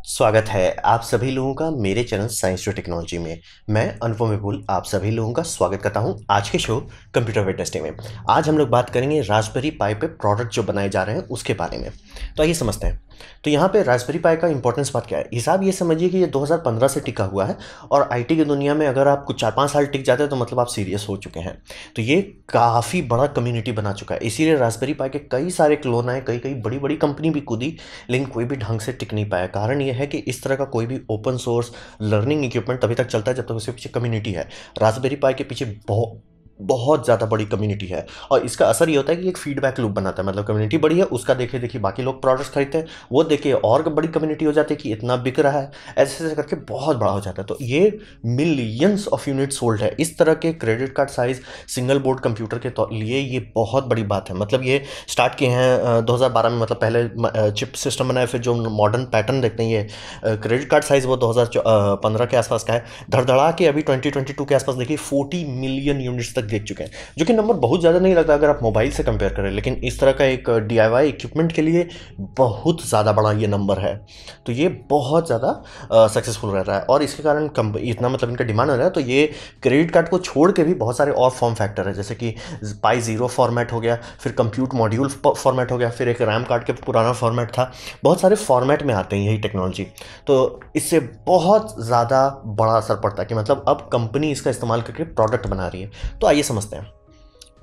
स्वागत है आप सभी लोगों का मेरे चैनल साइंस टू टेक्नोलॉजी में। मैं अनुपम विपुल आप सभी लोगों का स्वागत करता हूं आज के शो कंप्यूटर वेडनेसडे में। आज हम लोग बात करेंगे रास्पबेरी पाई पे प्रोडक्ट जो बनाए जा रहे हैं उसके बारे में। तो आइए समझते हैं। तो यहाँ पे रास्पबेरी पाई का इंपॉर्टेंस बात क्या है। हिसाब ये समझिए कि ये 2015 से टिका हुआ है और आईटी की दुनिया में अगर आप कुछ 4-5 साल टिक जाते हैं तो मतलब आप सीरियस हो चुके हैं। तो ये काफ़ी बड़ा कम्युनिटी बना चुका है, इसीलिए रास्पबेरी पाई के कई सारे क्लोन आए, कई कई बड़ी बड़ी कंपनी भी कूदी, लेकिन कोई भी ढंग से टिक नहीं पाया। कारण ये है कि इस तरह का कोई भी ओपन सोर्स लर्निंग इक्विपमेंट तभी तक चलता है जब तक उसके पीछे कम्युनिटी है। रास्पबेरी पाई के पीछे बहुत बहुत ज़्यादा बड़ी कम्युनिटी है और इसका असर ये होता है कि एक फीडबैक लूप बनाता है। मतलब कम्युनिटी बड़ी है, उसका देखे देखिए बाकी लोग प्रोडक्ट्स खरीदते हैं, वो देखिए और बड़ी कम्युनिटी हो जाती है कि इतना बिक रहा है, ऐसे ऐसे करके बहुत बड़ा हो जाता है। तो ये मिलियंस ऑफ यूनिट सोल्ड है। इस तरह के credit card size single board computer के लिए ये बहुत बड़ी बात है। मतलब ये स्टार्ट किए हैं 2012 में, मतलब पहले चिप सिस्टम बनाया, फिर जो मॉडर्न पैटर्न देखते हैं ये क्रेडिट कार्ड साइज वो 2015 के आसपास का है। धड़धड़ा के अभी 2022 के आसपास देखिए 40 मिलियन यूनिट्स तक देख चुके हैं, जो कि नंबर बहुत ज़्यादा नहीं लगता अगर आप मोबाइल से कंपेयर करें, लेकिन इस तरह का एक DIY इक्विपमेंट के लिए बहुत ज़्यादा बड़ा ये नंबर है। तो ये बहुत ज़्यादा सक्सेसफुल रह रहा है और इसके कारण इतना मतलब इनका डिमांड हो रहा है। तो ये क्रेडिट कार्ड को छोड़ के भी बहुत सारे और फॉर्म फैक्टर है, जैसे कि पाई ज़ीरो फॉर्मेट हो गया, फिर कंप्यूट मॉड्यूल फॉर्मेट हो गया, फिर एक रैम कार्ड के पुराना फॉर्मेट था। बहुत सारे फॉर्मेट में आते हैं यही टेक्नोलॉजी। तो इससे बहुत ज़्यादा बड़ा असर पड़ता है कि मतलब अब कंपनी इसका इस्तेमाल करके प्रोडक्ट बना रही है। तो आइए समझते हैं।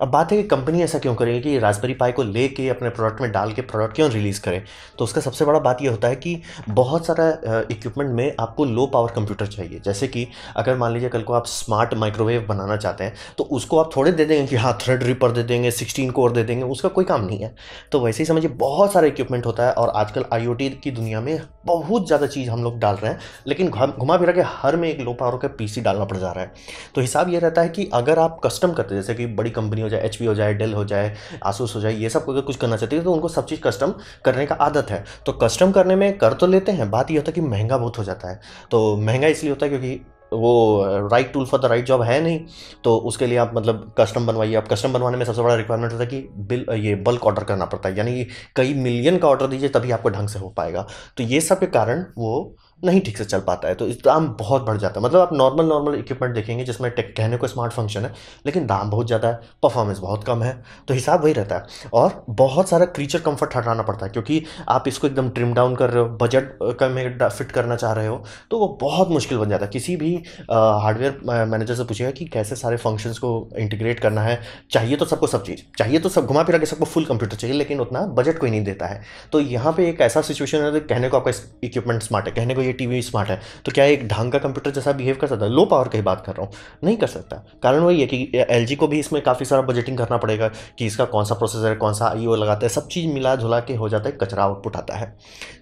अब बात है कि कंपनी ऐसा क्यों करेगी कि रास्पबेरी पाई को लेके अपने प्रोडक्ट में डाल के प्रोडक्ट क्यों रिलीज़ करे। तो उसका सबसे बड़ा बात ये होता है कि बहुत सारा इक्विपमेंट में आपको लो पावर कंप्यूटर चाहिए। जैसे कि अगर मान लीजिए कल को आप स्मार्ट माइक्रोवेव बनाना चाहते हैं तो उसको आप थोड़े दे देंगे कि हाँ थ्रेड रिपर दे देंगे, 16 कोर दे देंगे, उसका कोई काम नहीं है। तो वैसे ही समझिए बहुत सारा इक्विपमेंट होता है और आजकल IoT की दुनिया में बहुत ज़्यादा चीज़ हम लोग डाल रहे हैं, लेकिन घुमा फिरा के हर में एक लो पावर का PC डालना पड़ जा रहा है। तो हिसाब ये रहता है कि अगर आप कस्टम करते हैं, जैसे कि बड़ी कंपनी हो जाए, HP हो जाए, डेल हो जाए, आसूस हो जाए, ये सब अगर कुछ करना चाहते हैं तो उनको सब चीज़ कस्टम करने का आदत है। तो कस्टम करने में कर तो लेते हैं, बात ये होता है कि महंगा बहुत हो जाता है। तो महंगा इसलिए होता है क्योंकि वो right tool for the right job है नहीं। तो उसके लिए आप मतलब कस्टम बनवाइए। आप कस्टम बनवाने में सबसे बड़ा रिक्वायरमेंट होता है कि ये बल्क ऑर्डर करना पड़ता है, यानी कि कई मिलियन का ऑर्डर दीजिए तभी आपको ढंग से हो पाएगा। तो ये सब के कारण वो नहीं ठीक से चल पाता है, तो इस दाम बहुत बढ़ जाता है। मतलब आप नॉर्मल इक्विपमेंट देखेंगे जिसमें टेक कहने को स्मार्ट फंक्शन है, लेकिन दाम बहुत ज़्यादा है, परफॉर्मेंस बहुत कम है। तो हिसाब वही रहता है और बहुत सारा क्रीचर कंफर्ट हटाना पड़ता है, क्योंकि आप इसको एकदम ट्रिम डाउन कर रहे हो, बजट का में फिट करना चाह रहे हो, तो वो बहुत मुश्किल बन जाता है। किसी भी हार्डवेयर मैनेजर से पूछिएगा कि कैसे सारे फंक्शंस को इंटीग्रेट करना है। चाहिए तो सबको सब चीज़ चाहिए, तो सब घुमा फिरा के सबको फुल कंप्यूटर चाहिए, लेकिन उतना बजट कोई नहीं देता है। तो यहाँ पे एक ऐसा सिचुएशन है, कहने को आपका इक्विपमेंट स्मार्ट है, कहने को ये TV स्मार्ट है, तो क्या एक ढंग का कंप्यूटर जैसा बिहेव कर सकता है? लो पावर की बात कर रहा हूँ, नहीं कर सकता। कारण वही है कि LG को भी इसमें काफ़ी सारा बजटिंग करना पड़ेगा कि इसका कौन सा प्रोसेसर है, कौन सा IO लगाता है, सब चीज़ मिला जुला के हो जाता है, कचरा आउटपुट आता है।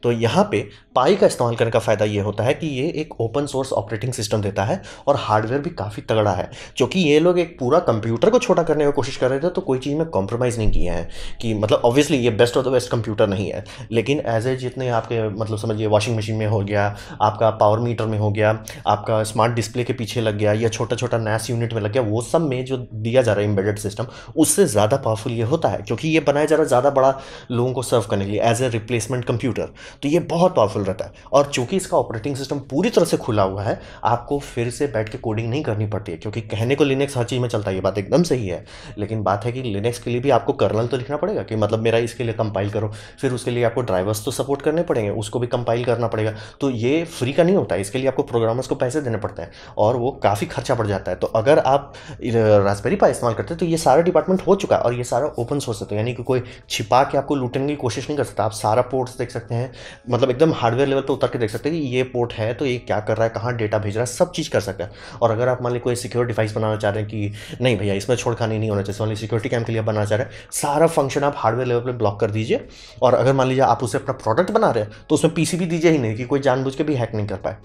तो यहाँ पे पाई का इस्तेमाल करने का फ़ायदा ये होता है कि ये एक ओपन सोर्स ऑपरेटिंग सिस्टम देता है और हार्डवेयर भी काफ़ी तगड़ा है। क्योंकि ये लोग एक पूरा कंप्यूटर को छोटा करने की कोशिश कर रहे थे, तो कोई चीज़ में कॉम्प्रोमाइज़ नहीं किया है कि मतलब ऑब्वियसली ये best of the best computer नहीं है, लेकिन एज ए जितने आपके मतलब समझिए वॉशिंग मशीन में हो गया, आपका पावर मीटर में हो गया, आपका स्मार्ट डिस्प्ले के पीछे लग गया, या छोटा छोटा NAS यूनिट में लग गया, वो सब में जो दिया जा रहा है एम्बेडेड सिस्टम, उससे ज़्यादा पावरफुल ये होता है, क्योंकि ये बनाया जा रहा है ज़्यादा बड़ा लोगों को सर्व करने के लिए एज ए रिप्लेसमेंट कंप्यूटर। तो ये बहुत पावरफुल रहता है और चूंकि इसका ऑपरेटिंग सिस्टम पूरी तरह से खुला हुआ है, आपको फिर से बैठ के कोडिंग नहीं करनी पड़ती है। क्योंकि कहने को लिनक्स हर चीज़ में चलता है, ये बात एकदम सही है, लेकिन बात है कि लिनक्स के लिए भी आपको कर्नल तो लिखना पड़ेगा कि मतलब मेरा इसके लिए कंपाइल करो, फिर उसके लिए आपको ड्राइवर्स तो सपोर्ट करने पड़ेंगे, उसको भी कंपाइल करना पड़ेगा। तो ये फ्री का नहीं होता है, इसके लिए आपको प्रोग्रामर्स को पैसे देने पड़ते हैं और वो काफ़ी खर्चा पड़ जाता है। तो अगर आप रास्पबेरी पाई इस्तेमाल करते हैं तो ये सारा डिपार्टमेंट हो चुका है और ये सारा ओपन सोर्स है, तो यानी कि कोई छिपा के आपको लूटने की कोशिश नहीं कर सकता। आप सारा पोर्ट्स देख सकते हैं, मतलब एकदम हार्डवेयर लेवल पे उतर के देख सकते हैं कि ये पोर्ट है तो ये क्या कर रहा है, कहाँ डेटा भेज रहा है, सब चीज़ कर सकता है। और अगर आप मान लीजिए कोई सिक्योर डिवाइस बनाना चाह रहे हैं कि नहीं भैया इसमें छोड़खानी नहीं होना चाहिए, मान लीजिए सिक्योरिटी कैम के लिए बनाना चाह रहे हैं, सारा फंक्शन आप हार्डवेयर लेवल पर ब्लॉक कर दीजिए। और अगर मान लीजिए आप उसे अपना प्रोडक्ट बना रहे हैं तो उसमें PCB दीजिए ही नहीं कि कोई जानबूझ के भी हैक नहीं कर पाए।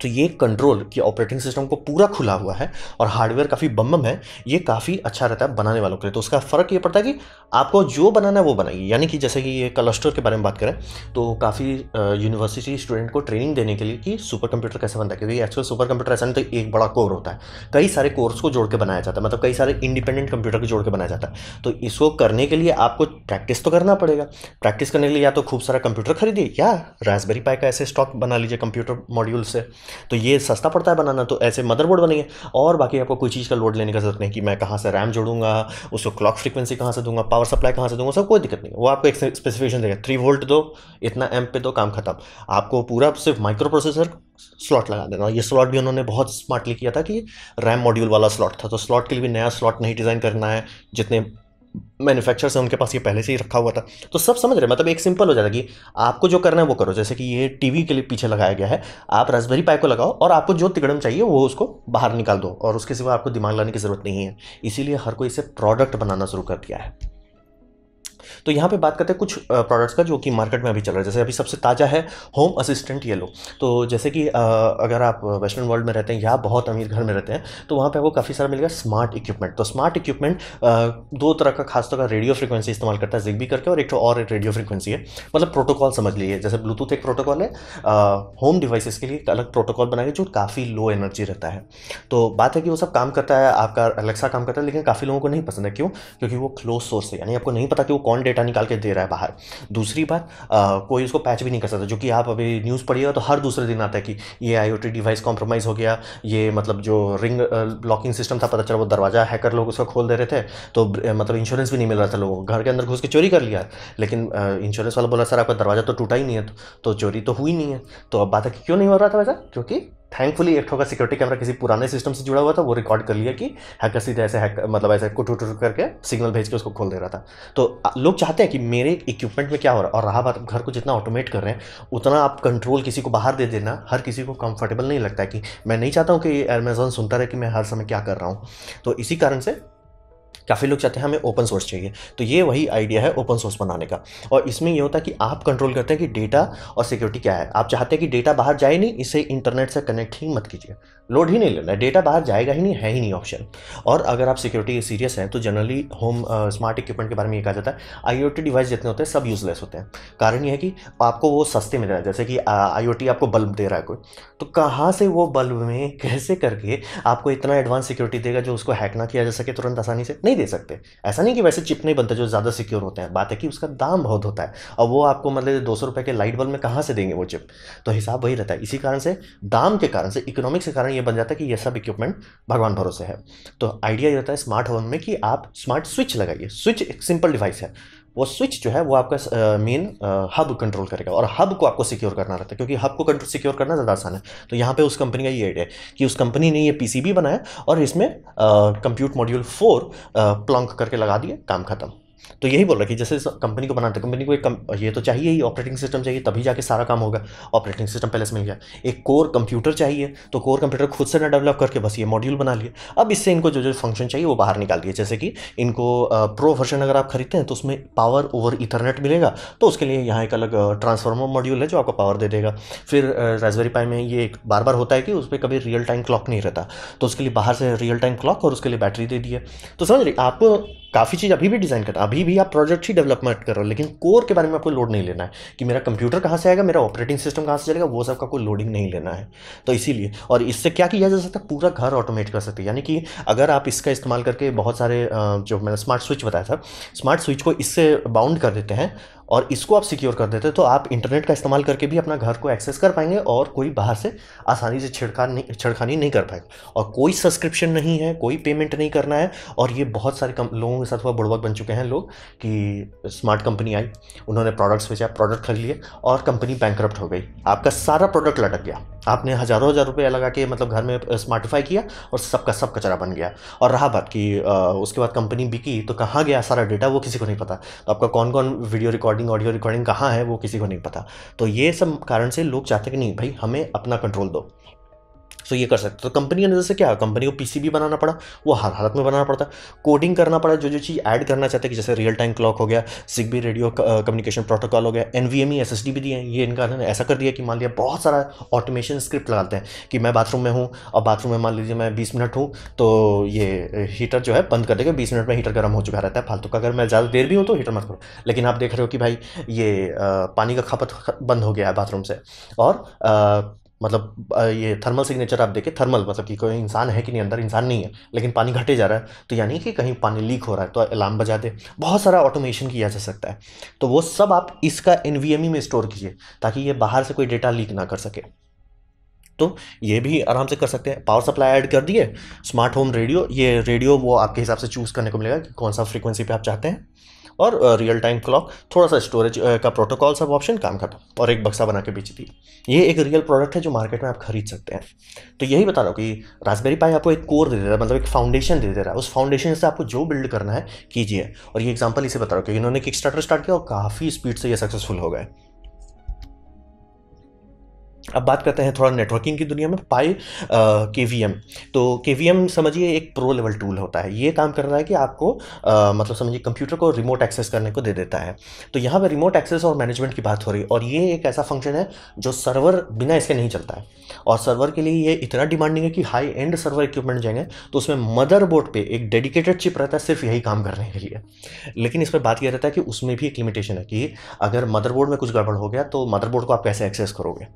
तो ये कंट्रोल कि ऑपरेटिंग सिस्टम को पूरा खुला हुआ है और हार्डवेयर काफ़ी बम है, ये काफ़ी अच्छा रहता है बनाने वालों के लिए। तो उसका फ़र्क ये पड़ता है कि आपको जो बनाना है वो बनाइए। यानी कि जैसे कि ये क्लस्टर के बारे में बात करें तो काफ़ी यूनिवर्सिटी स्टूडेंट को ट्रेनिंग देने के लिए कि सुपर कंप्यूटर कैसे बनता है, क्योंकि एक्चुअल सुपर कंप्यूटर ऐसा नहीं तो एक बड़ा कोर होता है, कई सारे कोर्स को जोड़ के बनाया जाता है, मतलब कई सारे इंडिपेंडेंट कंप्यूटर को जोड़ के बनाया जाता है। तो इसको करने के लिए आपको प्रैक्टिस तो करना पड़ेगा। प्रैक्टिस करने के लिए या तो खूब सारा कंप्यूटर खरीदिए या रास्पबेरी पाई का ऐसे स्टॉक बना लीजिए कंप्यूटर मॉड्यूल से, तो ये सस्ता पड़ता है बनाना। तो ऐसे मदरबोर्ड बनेंगे और बाकी आपको कोई चीज़ का लोड लेने की जरूरत नहीं कि मैं कहाँ से रैम जोड़ूंगा, उसको क्लॉक फ्रीक्वेंसी कहाँ से दूंगा, पावर सप्लाई कहाँ से दूंगा, सब कोई दिक्कत नहीं है। वो आपको एक स्पेसिफिकेशन देगा, 3 वोल्ट दो, इतना एम्प पे दो, काम खत्म। आपको पूरा सिर्फ माइक्रो प्रोसेसर स्लॉट लगा देना। ये स्लॉट भी उन्होंने बहुत स्मार्टली किया था कि रैम मॉड्यूल वाला स्लॉट था, तो स्लॉट के लिए भी नया स्लॉट नहीं डिज़ाइन करना है, जितने मैन्युफैक्चरर्स हैं उनके पास ये पहले से ही रखा हुआ था। तो सब समझ रहे, मतलब एक सिंपल हो जाता है कि आपको जो करना है वो करो। जैसे कि ये टीवी के लिए पीछे लगाया गया है, आप रास्पबेरी पाई को लगाओ और आपको जो तिकड़म चाहिए वो उसको बाहर निकाल दो और उसके सिवा आपको दिमाग लाने की जरूरत नहीं है। इसीलिए हर कोई इसे प्रोडक्ट बनाना शुरू कर दिया है। तो यहाँ पे बात करते हैं कुछ प्रोडक्ट्स का जो कि मार्केट में अभी चल रहा है। जैसे अभी सबसे ताज़ा है होम असिस्टेंट येलो। तो जैसे कि अगर आप वेस्टर्न वर्ल्ड में रहते हैं या बहुत अमीर घर में रहते हैं तो वहाँ पे आपको काफ़ी सारा मिलेगा स्मार्ट इक्विपमेंट। तो स्मार्ट इक्विपमेंट दो तरह का खासतौर का रेडियो फ्रीक्वेंसी इस्तेमाल करता है, जिग्बी करके, और एक तो और रेडियो फ्रीक्वेंसी है, मतलब प्रोटोकॉल समझ लीजिए। जैसे ब्लूटूथ एक प्रोटोकॉल है, होम डिवाइसेस के लिए एक अलग प्रोटोकॉल बनाएंगे जो काफ़ी लो एनर्जी रहता है। तो बात है कि वो सब काम करता है, आपका अलेक्सा काम करता है, लेकिन काफ़ी लोगों को नहीं पसंद है। क्यों? क्योंकि वो क्लोज सोर्स है, यानी आपको नहीं पता कि वो कौन डेटा निकाल के दे रहा है बाहर। दूसरी बात, कोई उसको पैच भी नहीं कर सकता, जो कि आप अभी न्यूज़ पढ़िएगा तो हर दूसरे दिन आता है कि ये आईओटी डिवाइस कॉम्प्रोमाइज हो गया, ये मतलब जो रिंग लॉकिंग सिस्टम था, पता चला वो दरवाजा हैकर लोग उसका खोल दे रहे थे, तो मतलब इंश्योरेंस भी नहीं मिल रहा था लोगों को, घर के अंदर घुस के चोरी कर लिया। लेकिन इंश्योरेंस वाला बोला सर आपका दरवाजा तो टूटा ही नहीं है, तो चोरी तो हुई नहीं है। तो अब बात है कि क्यों नहीं हो रहा था वैसा, क्योंकि थैंकफुली एक ठोका सिक्योरिटी कैमरा किसी पुराने सिस्टम से जुड़ा हुआ था, वो रिकॉर्ड कर लिया कि हैकर सीधे ऐसे मतलब ऐसे कुट करके सिग्नल भेज के उसको खोल दे रहा था। तो लोग चाहते हैं कि मेरे इक्विपमेंट में क्या हो रहा है। और रहा बात घर को जितना ऑटोमेट कर रहे हैं उतना आप कंट्रोल किसी को बाहर दे देना हर किसी को कंफर्टेबल नहीं लगता है, कि मैं नहीं चाहता हूँ कि अमेजोन सुनता रहे कि मैं हर समय क्या कर रहा हूँ। तो इसी कारण से काफ़ी लोग चाहते हैं हमें ओपन सोर्स चाहिए। तो ये वही आइडिया है ओपन सोर्स बनाने का। और इसमें ये होता है कि आप कंट्रोल करते हैं कि डेटा और सिक्योरिटी क्या है। आप चाहते हैं कि डेटा बाहर जाए नहीं, इसे इंटरनेट से कनेक्ट ही मत कीजिए, लोड ही नहीं लेना है, डेटा बाहर जाएगा ही नहीं, है ही नहीं ऑप्शन। और अगर आप सिक्योरिटी सीरियस हैं तो जनरली होम स्मार्ट इक्विपमेंट के बारे में ये कहा जाता है आईओटी डिवाइस जितने होते हैं सब यूजलेस होते हैं। कारण ये है कि आपको वो सस्ते मिल रहा है। जैसे कि आईओटी आपको बल्ब दे रहा है कोई, तो कहाँ से वो बल्ब में कैसे करके आपको इतना एडवांस सिक्योरिटी देगा जो उसको हैक ना किया जा सके तुरंत आसानी से? नहीं दे सकते। ऐसा नहीं कि वैसे चिप नहीं बनते जो ज़्यादा सिक्योर होते हैं, बात है कि उसका दाम बहुत होता है, और वो आपको मतलब 200 रुपये के लाइट बल्ब में कहाँ से देंगे वो चिप। तो हिसाब वही रहता है। इसी कारण से दाम के कारण से, इकोनॉमिक्स के कारण ये बन जाता है कि ये सब इक्विपमेंट भगवान भरोसे है। तो आइडिया ये रहता है स्मार्ट होम में कि आप स्मार्ट स्विच लगाइए। स्विच एक सिंपल डिवाइस है, वो स्विच जो है वो आपका मेन हब कंट्रोल करेगा, और हब को आपको सिक्योर करना रहता है, क्योंकि हब को कंट्रोल सिक्योर करना ज़्यादा आसान है। तो यहाँ पे उस कंपनी का ये आइडिया है कि उस कंपनी ने ये पीसीबी बनाया और इसमें कंप्यूट मॉड्यूल 4 प्लंक करके लगा दिए, काम खत्म। तो यही बोल रहा है कि जैसे कंपनी को बनाते, कंपनी को एक ये तो चाहिए ही, ऑपरेटिंग सिस्टम चाहिए, तभी जाके सारा काम होगा। ऑपरेटिंग सिस्टम पहले से मिल गया, एक कोर कंप्यूटर चाहिए, तो कोर कंप्यूटर खुद से ना डेवलप करके बस ये मॉड्यूल बना लिए। अब इससे इनको जो जो फंक्शन चाहिए वो बाहर निकाल दिए। जैसे कि इनको प्रो वर्जन अगर आप खरीदते हैं तो उसमें पावर ओवर ईथरनेट मिलेगा, तो उसके लिए यहाँ एक अलग ट्रांसफार्मर मॉड्यूल है जो आपको पावर दे देगा। फिर रास्पबेरी पाई में ये बार बार होता है कि उस पर कभी रियल टाइम क्लॉक नहीं रहता, तो उसके लिए बाहर से रियल टाइम क्लॉक और उसके लिए बैटरी दे दी है। तो समझ रही आपको काफ़ी चीज़ अभी भी डिज़ाइन करता है, अभी भी आप प्रोजेक्ट ही डेवलपमेंट कर रहे हो, लेकिन कोर के बारे में आपको लोड नहीं लेना है कि मेरा कंप्यूटर कहाँ से आएगा, मेरा ऑपरेटिंग सिस्टम कहाँ से चलेगा, वो सब का कोई लोडिंग नहीं लेना है। तो इसीलिए, और इससे क्या किया जा सकता है, पूरा घर ऑटोमेट कर सकते हैं। यानी कि अगर आप इसका इस्तेमाल करके बहुत सारे जो मैंने स्मार्ट स्विच बताया था, स्मार्ट स्विच को इससे बाउंड कर देते हैं और इसको आप सिक्योर कर देते हैं, तो आप इंटरनेट का इस्तेमाल करके भी अपना घर को एक्सेस कर पाएंगे और कोई बाहर से आसानी से छेड़खानी नहीं कर पाएगा। और कोई सब्सक्रिप्शन नहीं है, कोई पेमेंट नहीं करना है। और ये बहुत सारे लोगों के साथ हुआ, बुड़बक बन चुके हैं लोग कि स्मार्ट कंपनी आई, उन्होंने प्रोडक्ट्स बेचा, प्रोडक्ट खरीद लिए और कंपनी बैंकरप्ट हो गई, आपका सारा प्रोडक्ट लटक गया, आपने हज़ारों हज़ार रुपये लगा के मतलब घर में स्मार्टिफाई किया और सबका सब कचरा बन गया। और रहा बात कि उसके बाद कंपनी बिकी तो कहाँ गया सारा डेटा, वो किसी को नहीं पता। तो आपका कौन कौन वीडियो रिकॉर्डिंग, ऑडियो रिकॉर्डिंग कहाँ है, वो किसी को नहीं पता। तो ये सब कारण से लोग चाहते कि नहीं भाई, हमें अपना कंट्रोल दो। सो ये कर सकते हो। तो कंपनी की नज़र से क्या, कंपनी को पीसीबी बनाना पड़ा, वो हर हालत में बनाना पड़ता, कोडिंग करना पड़ा, जो जो चीज़ ऐड करना चाहते हैं कि जैसे रियल टाइम क्लॉक हो गया, zigbee रेडियो कम्युनिकेशन प्रोटोकॉल हो गया, NVMe SSD भी दिए हैं। ये इनका ने ऐसा कर दिया कि मान लिया बहुत सारा ऑटोमेशन स्क्रिप्ट लगाते हैं कि मैं बाथरूम में हूँ और बाथरूम में मान लीजिए मैं 20 मिनट हूँ तो ये हीटर जो है बंद कर देगा, 20 मिनट में हीटर गर्म हो चुका रहता है फालतू का। अगर मैं ज़्यादा देर भी हूँ तो हीटर मत करो। लेकिन आप देख रहे हो कि भाई ये पानी का खपत बंद हो गया है बाथरूम से, और मतलब ये थर्मल सिग्नेचर आप देखें, थर्मल मतलब कि कोई इंसान है कि नहीं, अंदर इंसान नहीं है लेकिन पानी घटे जा रहा है, तो यानी कि कहीं पानी लीक हो रहा है तो अलार्म बजा दे। बहुत सारा ऑटोमेशन किया जा सकता है। तो वो सब आप इसका NVMe में स्टोर कीजिए ताकि ये बाहर से कोई डेटा लीक ना कर सके। तो ये भी आराम से कर सकते हैं। पावर सप्लाई ऐड कर दिए, स्मार्ट होम रेडियो, ये रेडियो वो आपके हिसाब से चूज़ करने को मिलेगा कि कौन सा फ्रीक्वेंसी पे आप चाहते हैं, और रियल टाइम क्लॉक, थोड़ा सा स्टोरेज का प्रोटोकॉल, सब ऑप्शन, काम खत्म, और एक बक्सा बना के बेच दी। ये एक रियल प्रोडक्ट है जो मार्केट में आप खरीद सकते हैं। तो यही बता रहा हूँ कि रास्पबेरी पाई आपको एक कोर दे दे रहा है, मतलब एक फाउंडेशन दे दे रहा है। उस फाउंडेशन से आपको जो बिल्ड करना है कीजिए। और ये एग्जांपल इसे बता रहा हूँ कि इन्होंने किकस्टार्टर स्टार्ट किया और काफ़ी स्पीड से ये सक्सेसफुल हो गए। अब बात करते हैं थोड़ा नेटवर्किंग की दुनिया में, पाई KVM। तो KVM समझिए एक प्रो लेवल टूल होता है। ये काम कर रहा है कि आपको मतलब समझिए कंप्यूटर को रिमोट एक्सेस करने को दे देता है। तो यहाँ पे रिमोट एक्सेस और मैनेजमेंट की बात हो रही है, और ये एक ऐसा फंक्शन है जो सर्वर बिना इसके नहीं चलता है। और सर्वर के लिए ये इतना डिमांडिंग है कि हाई एंड सर्वर इक्विपमेंट जाएंगे तो उसमें मदरबोर्ड पे एक डेडिकेटेड चिप रहता है सिर्फ यही काम करने के लिए। लेकिन इस पर बात यह रहता है कि उसमें भी एक लिमिटेशन है कि अगर मदरबोर्ड में कुछ गड़बड़ हो गया तो मदरबोर्ड को आप कैसे एक्सेस करोगे।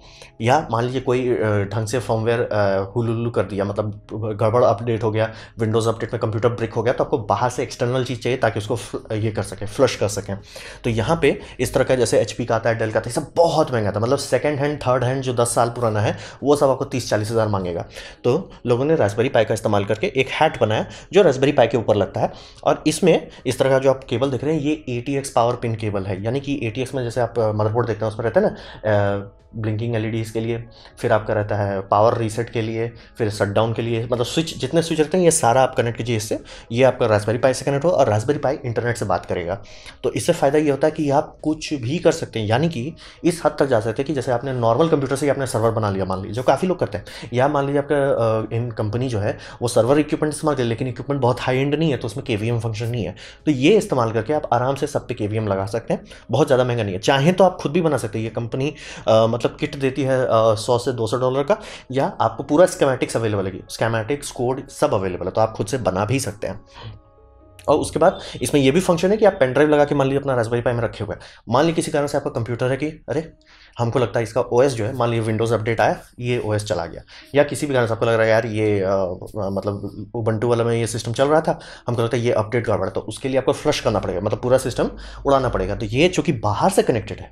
या मान लीजिए कोई ढंग से फर्मवेयर हुलुलु कर दिया, मतलब गड़बड़ अपडेट हो गया, विंडोज़ अपडेट में कंप्यूटर ब्रेक हो गया, तो आपको बाहर से एक्सटर्नल चीज़ चाहिए ताकि उसको ये कर सकें, फ्लश कर सकें। तो यहाँ पे इस तरह का जैसे HP का आता है, डेल का आता है, सब बहुत महंगा था। मतलब सेकंड हैंड, थर्ड हैंड जो 10 साल पुराना है वो सब आपको 30-40 हज़ार मांगेगा। तो लोगों ने रास्पबेरी पाई का इस्तेमाल करके एक हैट बनाया जो रास्पबेरी पाई के ऊपर लगता है, और इसमें इस तरह का जो आप केबल देख रहे हैं ये ATX पावर पिन केबल है। यानी कि ATX में जैसे आप मदरबोर्ड देखते हैं उसमें रहता है ना ब्लिंकिंग LEDs के लिए, फिर आपका रहता है पावर रीसेट के लिए, फिर शटडाउन के लिए, मतलब स्विच, जितने स्विच रहते हैं ये सारा आप कनेक्ट कीजिए इससे। ये आपका रास्पबेरी पाई से कनेक्ट हो और रास्पबेरी पाई इंटरनेट से बात करेगा। तो इससे फ़ायदा ये होता है कि आप कुछ भी कर सकते हैं, यानी कि इस हद तक जा सकते हैं कि जैसे आपने नॉर्मल कंप्यूटर से ही आपने सर्वर बना लिया, मान लीजिए, जो काफ़ी लोग करते हैं। या मान लीजिए आपका इन कंपनी जो है वो सर्वर इक्विपमेंट इस्तेमाल करे, लेकिन इक्विपमेंट बहुत हाई एंड नहीं है तो उसमें KVM फंक्शन नहीं है। तो ये इस्तेमाल करके आप आराम से सब पे KVM लगा सकते हैं। बहुत ज़्यादा महंगा नहीं है। चाहें तो आप खुद भी बना सकते हैं। ये कंपनी मतलब किट देती है $100 से $200 का, या आपको पूरा स्केमेटिक्स अवेलेबल है, स्केमेटिक्स कोड सब अवेलेबल है, तो आप खुद से बना भी सकते हैं। और उसके बाद इसमें यह भी फंक्शन है कि आप पेन ड्राइव लगा के मान लीजिए अपना रास्पबेरी पाई में रखे हुए हैं। मान लीजिए किसी कारण से आपका कंप्यूटर है कि अरे हमको लगता है इसका OS जो है, मान लीजिए विंडोज़ अपडेट आया, ये OS चला गया, या किसी भी कारण से आपको लग रहा है यार ये मतलब उबंटू वाला में ये सिस्टम चल रहा था, हमको लगता है ये अपडेट गड़बड़ है, तो उसके लिए आपको फ्लश करना पड़ेगा, मतलब पूरा सिस्टम उड़ाना पड़ेगा। तो ये चूंकि बाहर से कनेक्टेड है,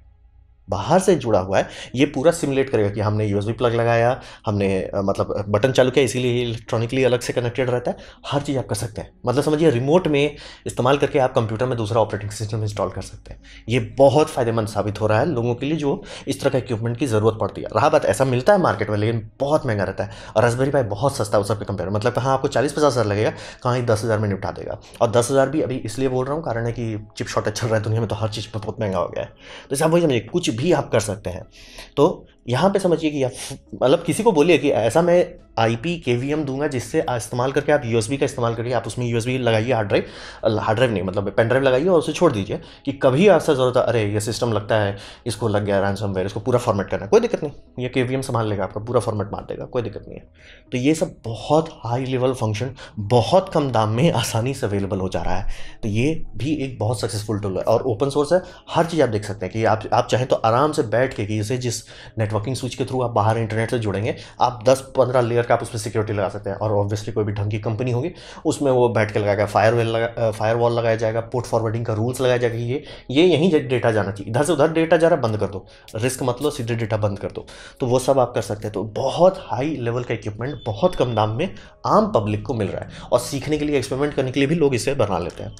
बाहर से जुड़ा हुआ है, ये पूरा सिमुलेट करेगा कि हमने USB प्लग लगाया, हमने मतलब बटन चालू किया, इसीलिए ये इलेक्ट्रॉनिकली अलग से कनेक्टेड रहता है। हर चीज़ आप कर सकते हैं, मतलब समझिए रिमोट में इस्तेमाल करके आप कंप्यूटर में दूसरा ऑपरेटिंग सिस्टम इंस्टॉल कर सकते हैं। ये बहुत फ़ायदेमंद साबित हो रहा है लोगों के लिए जो इस तरह का इक्विपमेंट की ज़रूरत पड़ती है। रहा बात, ऐसा मिलता है मार्केट में लेकिन बहुत महंगा रहता है, और रास्पबेरी पाई बहुत सस्ता है उस सबके कंपेयर, मतलब कहाँ आपको 40-50 हज़ार लगेगा, कहाँ ही 10 हज़ार में निपटा देगा। और 10 हज़ार भी अभी इसलिए बोल रहा हूँ कारण है कि चिप शॉर्टेज चल रहा है दुनिया में, तो हर चीज़ पर बहुत महंगा हो गया है। तो जैसे आप वही समझिए कुछ भी आप कर सकते हैं। तो यहां पे समझिए कि मतलब किसी को बोलिए कि ऐसा मैं IP KVM दूंगा जिससे इस्तेमाल करके आप USB का इस्तेमाल करके आप उसमें USB लगाइए, हार्ड ड्राइव नहीं मतलब पेन ड्राइव लगाइए और उसे छोड़ दीजिए कि कभी ऐसा जरूरत है अरे ये सिस्टम लगता है इसको लग गया रैंसमवेयर, इसको पूरा फॉर्मेट करना है, कोई दिक्कत नहीं, ये KVM संभाल लेगा, आपका पूरा फॉर्मेट मार देगा, कोई दिक्कत नहीं है। तो ये सब बहुत हाई लेवल फंक्शन बहुत कम दाम में आसानी से अवेलेबल हो जा रहा है। तो ये भी एक बहुत सक्सेसफुल टूल है और ओपन सोर्स है। हर चीज़ आप देख सकते हैं कि आप चाहें तो आराम से बैठ के, कि इसे जिस नेटवर्किंग स्विच के थ्रू आप बाहर इंटरनेट से जुड़ेंगे, आप 10-15 लेयर का आप उस पर सिक्योरिटी लगा सकते हैं। और ऑब्वियसली कोई भी ढंग की कंपनी होगी उसमें वो बैठ के लगाएगा, फायरवॉल लगाया जाएगा, पोर्ट फॉरवर्डिंग का रूल्स लगाया जाएगा, ये यहीं डेटा जाना चाहिए, इधर से उधर डेटा जा रहा है बंद कर दो, रिस्क मत लो, सीधे डेटा बंद कर दो। तो वो सब आप कर सकते हैं। तो बहुत हाई लेवल का इक्विपमेंट बहुत कम दाम में आम पब्लिक को मिल रहा है, और सीखने के लिए, एक्सपेरिमेंट करने के लिए भी लोग इसे बना लेते हैं।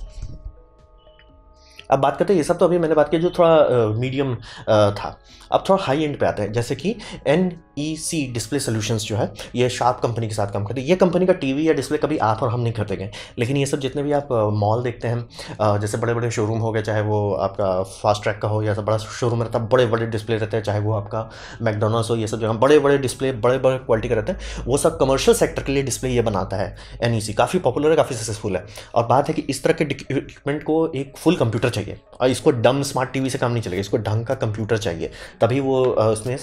अब बात करते हैं, ये सब तो अभी मैंने बात की जो थोड़ा मीडियम था। अब थोड़ा हाई एंड पे आते हैं, जैसे कि NEC डिस्प्ले सॉल्यूशंस जो है, ये शार्प कंपनी के साथ काम करती है। ये कंपनी का टीवी या डिस्प्ले कभी आप और हम नहीं खरीदेंगे, लेकिन ये सब जितने भी आप मॉल देखते हैं, जैसे बड़े बड़े शोरूम हो गए, चाहे वो आपका फास्ट ट्रैक का हो या सब बड़ा शोरूम रहता है, बड़े बड़े डिस्प्ले रहते हैं, चाहे वो आपका मैकडोनल्ड्स हो, ये सब जगह बड़े बड़े डिस्प्ले, बड़े बड़े क्वालिटी के रहते हैं, वो सब कमर्शियल सेक्टर के लिए डिस्प्ले ये बनाता है NEC। काफ़ी पॉपुलर है, काफ़ी सक्सेसफुल है। और बात है कि इस तरह के इक्विपमेंट को एक फुल कंप्यूटर चाहिए, और इसको डम स्मार्ट टीवी से काम नहीं चलेगा, इसको ढंग का कंप्यूटर चाहिए, तभी वो उसमें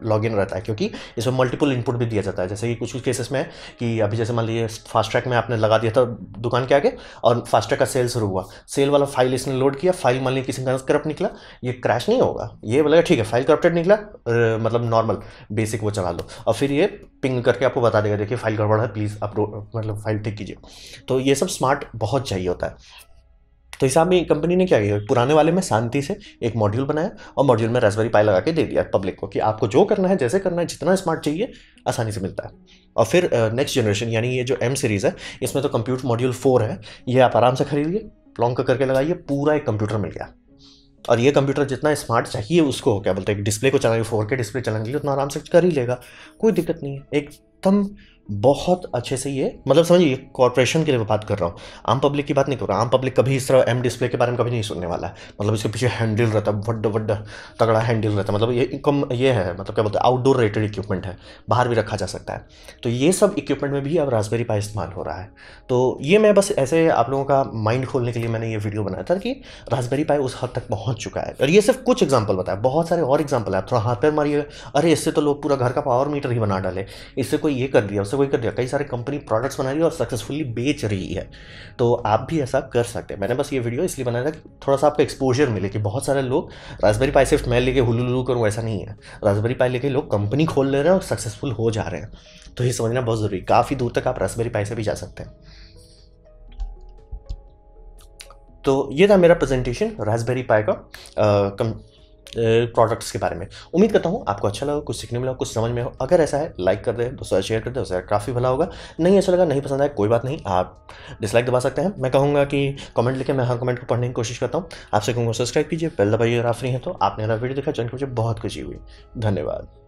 लॉग इन रहता है, क्योंकि इसमें मल्टीपल इनपुट भी दिया जाता है। जैसे कि कुछ कुछ केसेस में कि अभी जैसे मान लीजिए फास्ट ट्रैक में आपने लगा दिया था दुकान के आगे, और फास्ट ट्रैक का सेल शुरू हुआ, सेल वाला फाइल इसने लोड किया, फाइल मान लीजिए किसी का करप्ट निकला, ये क्रैश नहीं होगा, ये बोलेगा ठीक है फाइल करप्टेड निकला, मतलब नॉर्मल बेसिक वो चला लो, और फिर ये पिंग करके आपको बता देगा देखिए फाइल गड़बड़ है, प्लीज़ अपलोड मतलब फाइल ठीक कीजिए। तो ये सब स्मार्ट बहुत चाहिए होता है। तो हिसाब में कंपनी ने क्या किया, पुराने वाले में शांति से एक मॉड्यूल बनाया, और मॉड्यूल में रास्पबेरी पाई लगा के दे दिया पब्लिक को कि आपको जो करना है, जैसे करना है, जितना स्मार्ट चाहिए आसानी से मिलता है। और फिर नेक्स्ट जनरेशन यानी ये जो M सीरीज़ है, इसमें तो कंप्यूट मॉड्यूल 4 है, ये आप आराम से खरीदिए, लॉन्ग करके लगाइए, पूरा एक कंप्यूटर मिल गया। और ये कंप्यूटर जितना स्मार्ट चाहिए उसको, क्या बोलते हैं, डिस्प्ले को चलाएंगे, 4K डिस्प्ले चलाने के लिए उतना आराम से कर ही लेगा, कोई दिक्कत नहीं है एकदम। बहुत अच्छे से ये मतलब समझिए, कॉर्पोरेशन के लिए मैं बात कर रहा हूँ, आम पब्लिक की बात नहीं कर रहा। आम पब्लिक कभी इस तरह M डिस्प्ले के बारे में कभी नहीं सुनने वाला है। मतलब इसके पीछे हैंडल रहता है, बड्ड बड्ड तगड़ा हैंडल रहता है, मतलब ये है, मतलब क्या बोलते हैं, आउटडोर रेटेड इक्विपमेंट है, बाहर भी रखा जा सकता है। तो ये सब इक्विपमेंट में भी अब रास्पबेरी पाई इस्तेमाल हो रहा है। तो ये मैं बस ऐसे आप लोगों का माइंड खोलने के लिए मैंने ये वीडियो बनाया था कि रास्पबेरी पाई उस हद तक पहुँच चुका है। और ये सिर्फ कुछ एग्जाम्पल बताया, बहुत सारे और एग्जाम्पल है, आप थोड़ा हाथ पैर मारिए, अरे इससे तो लोग पूरा घर का पावर मीटर ही बना डाले, इससे कोई ये कर दिया, उससे कोई कर दिया। कई सारे कंपनी प्रोडक्ट्स बना रही है और सक्सेसफुली बेच रही है, तो आप भी ऐसा कर सकते हैं। मैंने बस ये वीडियो इसलिए बनाया था कि थोड़ा सा आपको एक्सपोजर मिले कि बहुत सारे लोग रास्पबेरी पाई सिर्फ मैं लेके हुलू करूँ, ऐसा नहीं है। रास्पबेरी पाई लेके लोग कंपनी खोल ले रहे हैं और सक्सेसफुल हो जा रहे हैं, तो ये समझना बहुत ज़रूरी। काफ़ी दूर तक आप रास्पबेरी पाई से भी जा सकते हैं। तो ये था मेरा प्रेजेंटेशन रास्पबेरी पाई का प्रोडक्ट्स के बारे में। उम्मीद करता हूँ आपको अच्छा लगा, कुछ सीखने मिला, कुछ समझ में हो। अगर ऐसा है लाइक कर दे, दोस्तों शेयर कर दे, उससे काफ़ी भला होगा। नहीं अच्छा लगा, नहीं पसंद आया, कोई बात नहीं, आप डिसलाइक दबा सकते हैं। मैं कहूँगा कि कमेंट लिखे, मैं हर कमेंट को पढ़ने की कोशिश करता हूँ। आपसे कहूँगा सब्सक्राइब कीजिए, बेल दबाइए अगर आप फ्री हैं तो। आपने मेरा वीडियो देखा, ज्वाइन कीजिए, बहुत खुशी हुई। धन्यवाद।